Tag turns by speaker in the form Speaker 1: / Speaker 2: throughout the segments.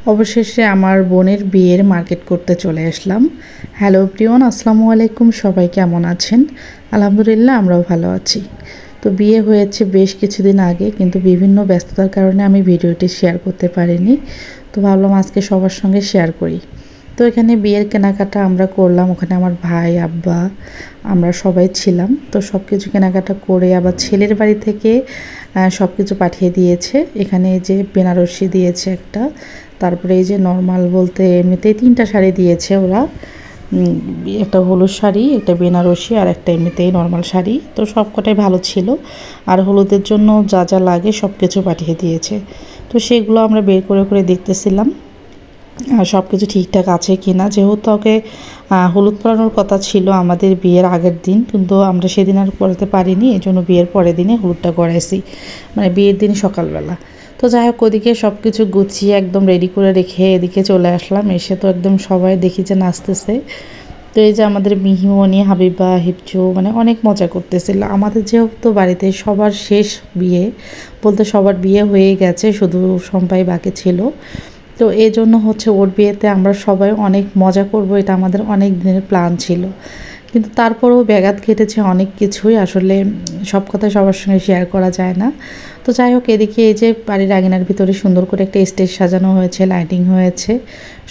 Speaker 1: অবশেষে আমার বোনের বিয়ের মার্কেট করতে চলে আসলাম। হ্যালো প্রিয়ন, আসসালামু আলাইকুম। সবাই কেমন আছেন? আলহামদুলিল্লাহ, আমরাও ভালো আছি। তো বিয়ে হয়েছে বেশ কিছুদিন আগে, কিন্তু বিভিন্ন ব্যস্ততার কারণে আমি ভিডিওটি শেয়ার করতে পারিনি। তো ভাবলাম আজকে সবার সঙ্গে শেয়ার করি। তো এখানে বিয়ের কেনাকাটা আমরা করলাম, ওখানে আমার ভাই, আব্বা, আমরা সবাই ছিলাম। তো সব কিছু কেনাকাটা করে আবার ছেলের বাড়ি থেকে সব কিছু পাঠিয়ে দিয়েছে। এখানে এই যে বেনারসি দিয়েছে একটা, তারপরে এই যে নর্মাল বলতে এমনিতেই 3টা শাড়ি দিয়েছে ওরা। একটা হলুদ শাড়ি, একটা বেনারসি আর একটা এমনিতেই নর্মাল শাড়ি। তো সবকটাই ভালো ছিল। আর হলুদের জন্য যা যা লাগে সব কিছু পাঠিয়ে দিয়েছে। তো সেগুলো আমরা বের করে করে দেখতেছিলাম সব কিছু ঠিকঠাক আছে কি না। যেহেতু ওকে হলুদ পরানোর কথা ছিল আমাদের বিয়ের আগের দিন, কিন্তু আমরা সেদিন আর পরাতে পারিনি, এই জন্য বিয়ের পরের দিনে হলুদটা করাইছি, মানে বিয়ের দিন সকালবেলা। তো যাই হোক, ওদিকে সব কিছু গুছিয়ে একদম রেডি করে রেখে এদিকে চলে আসলাম। এসে তো একদম সবাই দেখি যে নাচতেছে। তো এই যে আমাদের মিহিমণি, হাবিবা, হিপচু মানে অনেক মজা করতেছিল। আমাদের যেহেতু বাড়িতে সবার শেষ বিয়ে, বলতে সবার বিয়ে হয়ে গেছে, শুধু সম্পাই বাকি ছিল। তো এই জন্য হচ্ছে ওর বিয়েতে আমরা সবাই অনেক মজা করব, এটা আমাদের অনেক দিনের প্ল্যান ছিল। কিন্তু তারপরেও ব্যাঘাত ঘটেছে অনেক কিছুই, আসলে সব কথা সবার সঙ্গে শেয়ার করা যায় না। তো যাই হোক, এদিকে এই যে বাড়ির আঙিনার ভিতরে সুন্দর করে একটা স্টেজ সাজানো হয়েছে, লাইটিং হয়েছে,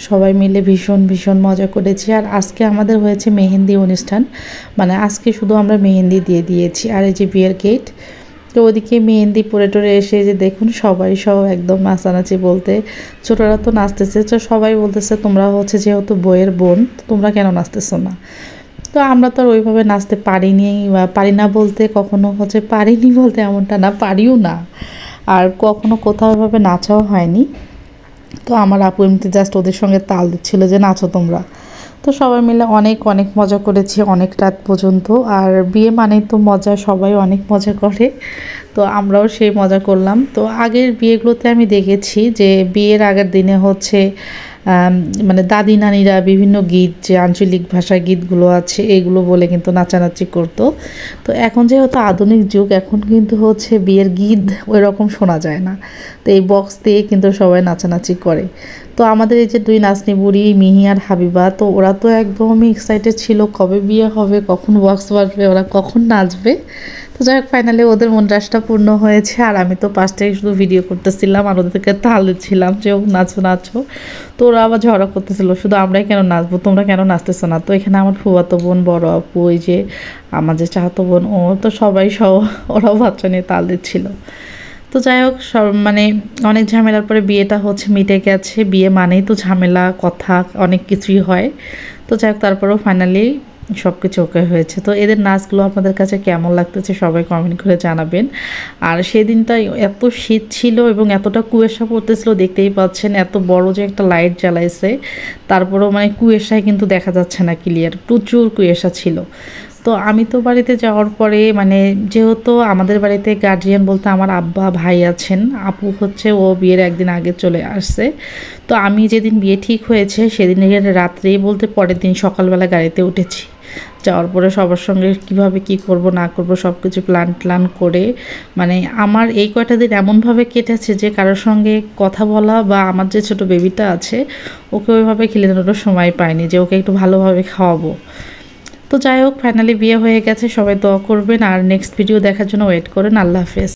Speaker 1: সবাই মিলে ভীষণ ভীষণ মজা করেছি। আর আজকে আমাদের হয়েছে মেহেন্দি অনুষ্ঠান, মানে আজকে শুধু আমরা মেহেন্দি দিয়ে দিয়েছি। আর এই যে বিয়ের গেট, তো ওদিকে মেহেন্দি পরে টরে এসে যে দেখুন সবাই সব একদম নাচানাচি, বলতে ছোটরা তো নাচতেছে। তো সবাই বলতেছে তোমরা হচ্ছে যেহেতু বইয়ের বোন, তোমরা কেন নাচতেছো না? তো আমরা তো আর ওইভাবে নাচতে পারিনি, পারি না বলতে কখনো হচ্ছে পারিনি বলতে এমনটা না, পারিও না, আর কখনো কোথাও ওইভাবে নাচাও হয়নি। তো আমার আপু এমনিতে জাস্ট ওদের সঙ্গে তাল দিচ্ছিলো যে নাচো তোমরা। তো সবাই মিলে অনেক অনেক মজা করেছি অনেক রাত পর্যন্ত। আর বিয়ে মানেই তো মজা, সবাই অনেক মজা করে, তো আমরাও সেই মজা করলাম। তো আগের বিয়েগুলোতে আমি দেখেছি যে বিয়ের আগের দিনে হচ্ছে মানে দাদি নানিরা বিভিন্ন গীত, যে আঞ্চলিক ভাষার গীতগুলো আছে এগুলো বলে কিন্তু নাচানাচি করতো। তো এখন যেহেতু আধুনিক যুগ, এখন কিন্তু হচ্ছে বিয়ের গীত ওই রকম শোনা যায় না, তো এই বক্স দিয়ে কিন্তু সবাই নাচানাচি করে। তো আমাদের এই যে 2 নাচনি বুড়ি, মিহি আর হাবিবা, তো ওরা তো একদমই এক্সাইটেড ছিল কবে বিয়ে হবে, কখন বক্স বাজবে, ওরা কখন নাচবে। তো যাই হোক, ফাইনালি ওদের মনরাশটা পূর্ণ হয়েছে। আর আমি তো পাশ থেকে শুধু ভিডিও করতেছিলাম আর ওদেরকে তাল দিচ্ছিলাম যে ও নাচো নাচো। তো ওরা আবার ঝগড়া করতেছিল, শুধু আমরাই কেন নাচবো, তোমরা কেন নাচতেছো না? তো এখানে আমার ফুফাতো বোন, বড় আপু, ওই যে আমার যে চাচাতো বোন, ও তো সবাই ওরাও বাচ্চা নিয়ে তাল দিচ্ছিল। তো যাই হোক, সব মানে অনেক ঝামেলার পরে বিয়েটা হচ্ছে মিটে গেছে। বিয়ে মানেই তো ঝামেলা, কথা অনেক কিছুই হয়। তো যাই হোক, তারপরেও ফাইনালি সব কিছু ওকে হয়েছে। তো এদের নাচগুলো আপনাদের কাছে কেমন লাগতেছে সবাই কমেন্ট করে জানাবেন। আর সেদিনটা এত শীত ছিল এবং এতটা কুয়াশা পড়তেছিল, দেখতেই পাচ্ছেন এত বড় যে একটা লাইট জ্বালাইছে, তারপরেও মানে কুয়াশায় কিন্তু দেখা যাচ্ছে না ক্লিয়ার, প্রচুর কুয়াশা ছিল। তো আমি তো বাড়িতে যাওয়ার পরে মানে যেহেতু আমাদের বাড়িতে গার্জিয়ান বলতে আমার আব্বা, ভাই আছেন, আপু হচ্ছে ও বিয়ের একদিন আগে চলে আসছে। তো আমি যেদিন বিয়ে ঠিক হয়েছে সেদিনের রাত্রেই বলতে পরের দিন সকালবেলা গাড়িতে উঠেছি। যাওয়ার পরে সবার সঙ্গে কিভাবে কি করব না করব সব কিছু প্ল্যান করে, মানে আমার এই কয়টা দিন এমনভাবে কেটেছে যে কারোর সঙ্গে কথা বলা বা আমার যে ছোট বেবিটা আছে ওকে ওইভাবে খেলানোর সময় পাইনি যে ওকে একটু ভালোভাবে খাওয়াবো। তো যাই হোক, ফাইনালি বিয়ে হয়ে গেছে, সবাই দোয়া করবেন আর নেক্সট ভিডিও দেখার জন্য ওয়েট করেন। আল্লাহ হাফেজ।